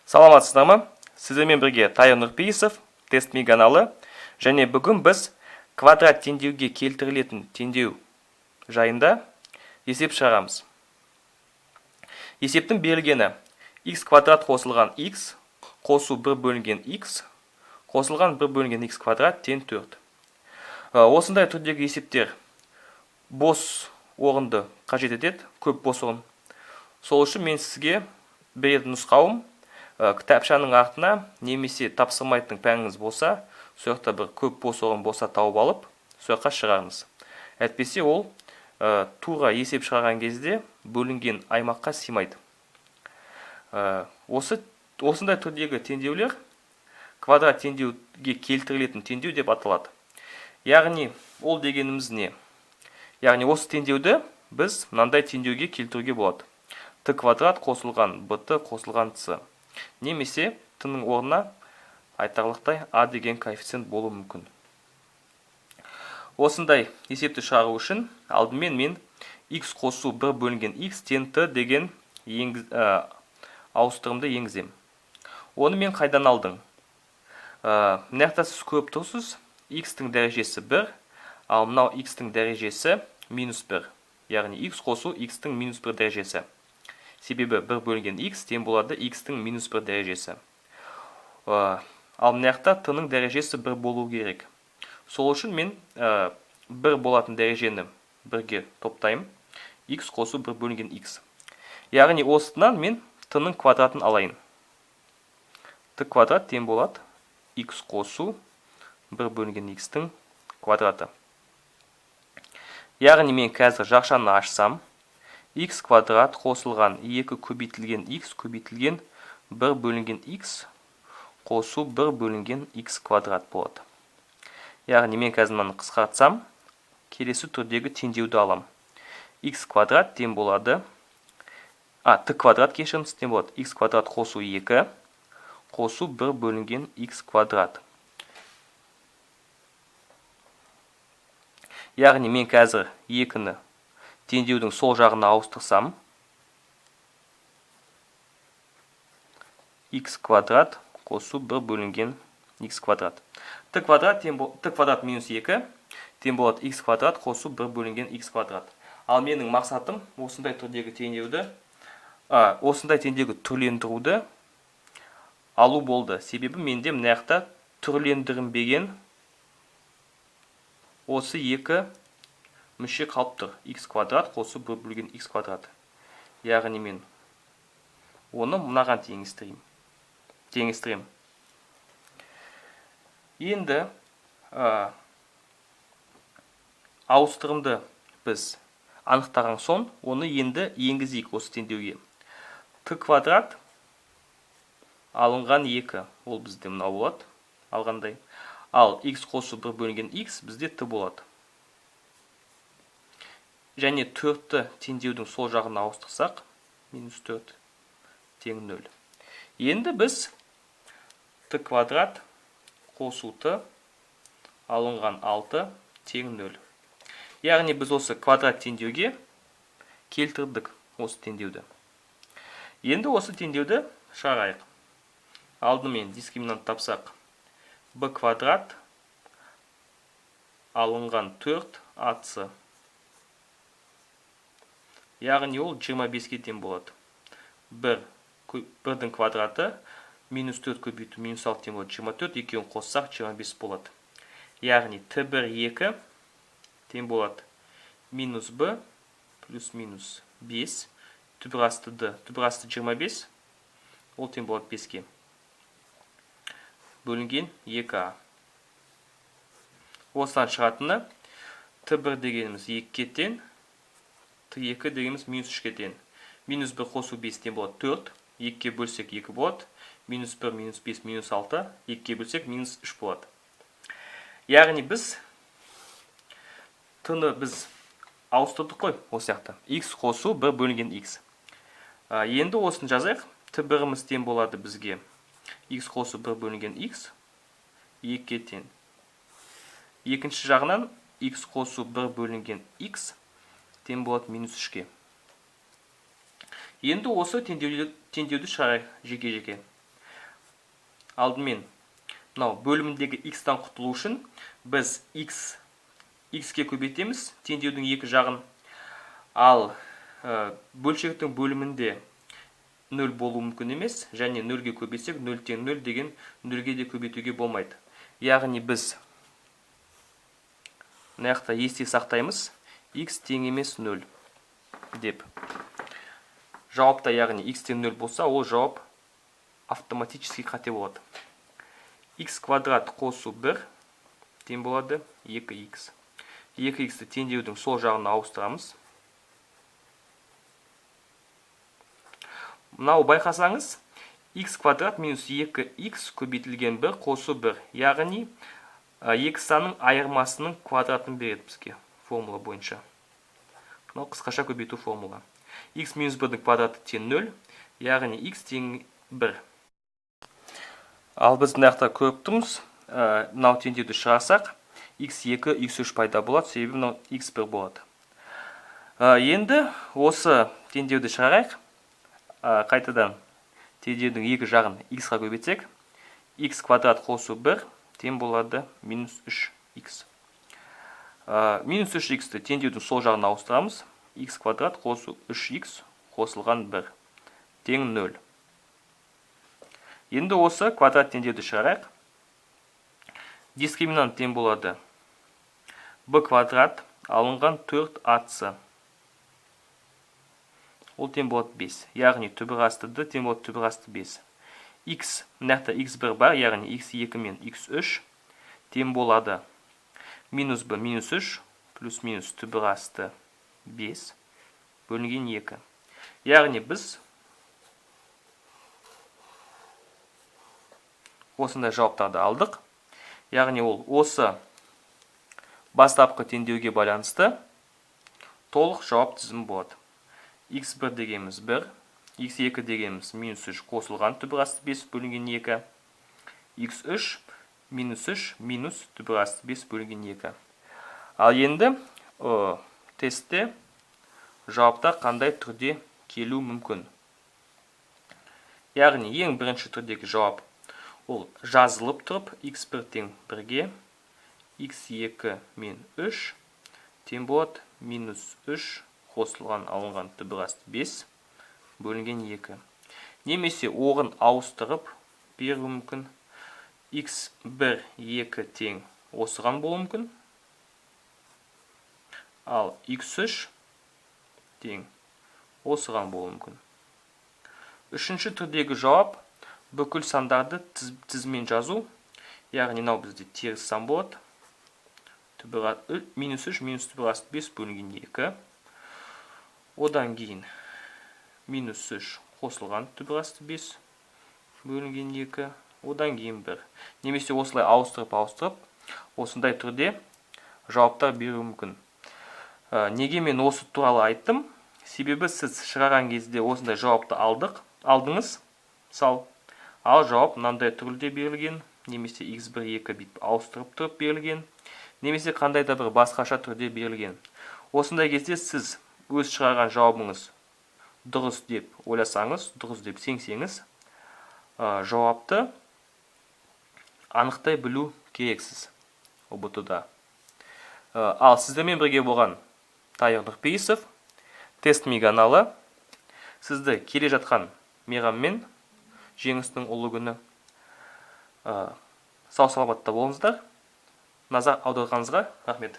Саламатсыздар ма? Сіздермен бірге Тайыр Нұрпейісов, TestMe каналы, және бүгін біз квадрат теңдеуге келтірілетін теңдеу жайында есеп шығарамыз. Есептің берілгені x квадрат қосылған x қосу 1 бөлінген x қосылған 1 бөлінген x квадрат тең 4. Осындай түрдегі есептер бос орынды қажет етеді, көп бос орын. Сол үшін мен сізге беретін нұсқауым кітапшаның артына немесе тапсырмайтын пәніңіз болса, сол жақта бір көп бос орын болса тауып алып, сол жаққа шығарыңыз. Әйтпесе ол тура есеп шығарған кезде бөлінген аймаққа сыймайды. Осындай түрдегі теңдеулер квадрат теңдеуге келтірілетін теңдеу деп аталады. Яғни ол дегеніміз не? Яғни осы теңдеуді біз мынандай теңдеуге келтіруге болады. Т квадрат қосылған БТ қосылған С. Немесе тінің орнына айтарлықтай А деген коэффициент болуы мүмкін. Осындай есепті шығару үшін алдымен мен x қосу 1 бөлінген x тең Т деген ауыстырымды енгізем. Оны мен қайдан алдым? Мынақта сіз көріп тұрсыз, x-тің дәрежесі 1, ал мынау x-тің дәрежесі минус 1. Яғни x қосу x-тің минус 1 дәрежесі. Себебі 1 бөлінген x тең болады x-тің минус 1 дәрежесі. Ал мынақта t-ның дәрежесі 1 болу керек. Сол үшін мен 1 болатын дәрежені 1-ге топтайым. X қосу 1 бөлінген x. Яғни осыдан мен t-ның квадратын алайын. T квадрат тең болады x қосу 1 бөлінген x-тің квадраты. Яғни мен қазір жақшаны ашсам, x квадрат қосылған 2 көбейтілген x көбейтілген 1 бөлінген x қосу 1 бөлінген x квадрат болады. Яғни мен қазір мынаны қысқартсам, келесі түрдегі теңдеуді алам. x квадрат тең болады, t квадрат кешірімсіз тең болады, x квадрат қосу 2 қосу 1 бөлінген x квадрат. Яғни мен қазір 2-ні теңдеудің сол жағына ауыстырсам, x квадрат қосу 1 бөлінген x квадрат. t квадрат минус 2 тең болады x квадрат қосу 1 бөлінген x квадрат. Ал менің мақсатым осындай түрдегі теңдеуді, осындай теңдеуді түрлендіруді алу болды. Себебі менде мынақта түрлендірілмеген осы 2 мүше қалып тұр. X квадрат қосу 1 бөлінген x квадрат. Яғни мен оны мынаған теңестірем. Енді ауыстырымды біз анықтаған соң, оны енді енгізейік осы теңдеуге. T квадрат алынған 2, ол бізде мынау болады, алғандай. Ал x қосу 1 бөлінген x бізде t болады. Және 4-ті теңдеудің сол жағына ауыстырсақ, минус 4 тең 0. Енді біз t квадрат қосу t алынған 6 тең 0. Яғни біз осы квадрат теңдеуге келтірдік осы теңдеуді. Енді осы теңдеуді шығарайық. Алдымен дискриминант тапсақ, b квадрат алынған 4 ac. Яғни ол 25-ге тең болады. 1-дің квадраты минус 4 көбейту минус 6 тең болады. 24, екеуін қоссақ 25 болады. Яғни t1 2 тең болады. Минус b плюс минус 5. Түбір асты d. Түбір асты 25. Ол тең болады 5-ге. Бөлінген 2a. Осыдан шығатыны t1 дегеніміз 2-ке тең, t2 дегеніміз минус 3-ке тең. Минус 1 қосу 5 тең болады 4. 2-ке бөлсек 2 болады. Минус 1, минус 5, минус 6. 2-ке бөлсек минус 3 болады. Яғни біз t-ны біз ауыстырдық қой осы жақта. x қосу 1 бөлінген x. Енді осын жазайық. t1-іміз тең болады бізге x қосу 1 бөлінген x 2-ке тең. Екінші жағынан x қосу 1 бөлінген x тең болады минус 3-ке. Енді осы теңдеуді шығарайық жеке-жеке. алдымен мынау бөліміндегі x-тан құтылу үшін біз x-ке көбейтеміз теңдеудің екі жағын. Ал бөлшектің бөлімінде 0 болу мүмкін емес, және 0-ге көбейтсек 0 тең 0 деген 0-ге де көбейтуге болмайды. Яғни біз мына жақта есте сақтаймыз x тең емес 0 деп. Жауапта яғни x тең 0 болса, ол жауап автоматически қате болады. X квадрат қосу 1 тең болады 2x. 2x'ті теңдеудің сол жағына ауыстырамыз. Мынау байқасаңыз, x квадрат минус 2x көбейтілген 1 қосу 1. Яғни, екі санның айырмасының квадратын береді бізге формула бойынша. Мынау қысқаша көбейту формула. X минус 1-дің квадраты тең 0, яғни x тең 1. Ал біз мына жақта көріп тұрмыз, мынау теңдеуді шығарсақ, x2, x3 пайда болады, себебі мынау x1 болады. Енді осы теңдеуді шығарайық. Қайтадан теңдеудің екі жағын x-ға көбейтсек, x квадрат қосу 1 тең болады минус 3x. Минус 3x-ті теңдеудің сол жағына ауыстырамыз. X квадрат қосу 3x қосылған 1 тең 0. Енді осы квадрат теңдеуді шығарайық. Дискриминант тең болады b квадрат алынған 4ac. Ол тең болады 5. Яғни түбір асты d тең болады түбір асты 5. X, мына жақта x1 бар, яғни x2 мен x3 тең болады минус b минус 3 плюс минус түбір асты 5 бөлінген 2. Яғни біз осындай жауаптарды алдық. Яғни ол осы бастапқы теңдеуге байланысты толық жауап тізімі болады. x1 дегеніміз 1, x2 дегеніміз минус 3 қосылған түбір асты 5 бөлінген 2, x3 минус 3 минус түбір асты 5 бөлінген 2. Ал енді тестте жауапта қандай түрде келу мүмкін? Яғни ең бірінші түрдегі жауап ол жазылып тұрып x1 тең 1-ге, x2 мен 3 тең болады минус 3 қосылған алынған түбір асты 5 бөлінген 2. Немесе орын ауыстырып беру мүмкін. x1, 2 тең осыған болу мүмкін. Ал x3 тең осыған болу мүмкін. Үшінші түрдегі жауап бүкіл сандарды тізіммен жазу. Яғни мынау бізде теріс сан болады. Минус 3 минус түбір асты 5 бөлінген 2. Одан кейін минус 3 қосылған түбір асты 5 бөлінген 2. Одан кейін 1. Немесе осылай ауыстырып, осындай түрде жауаптар беру мүмкін. Неге мен осы туралы айттым? Себебі сіз шығарған кезде осындай жауапты алдыңыз, ал жауап мынандай түрде берілген, немесе x1, 2 бит ауыстырып тұрып берілген, немесе қандай да бір басқаша түрде берілген. Осындай кезде сіз өз шығарған жауабыңыз дұрыс деп ойласаңыз, дұрыс деп сенсеңіз, жауапты анықтай білу керексіз ұбт-да. Ал сіздермен бірге болған Тайыр Нұрпейісов, Тест-ми каналы, сізді келе жатқан мейраммен, жеңістің ұлы күні, сау саламатта болыңыздар. Назар аударғаныңызға рахмет.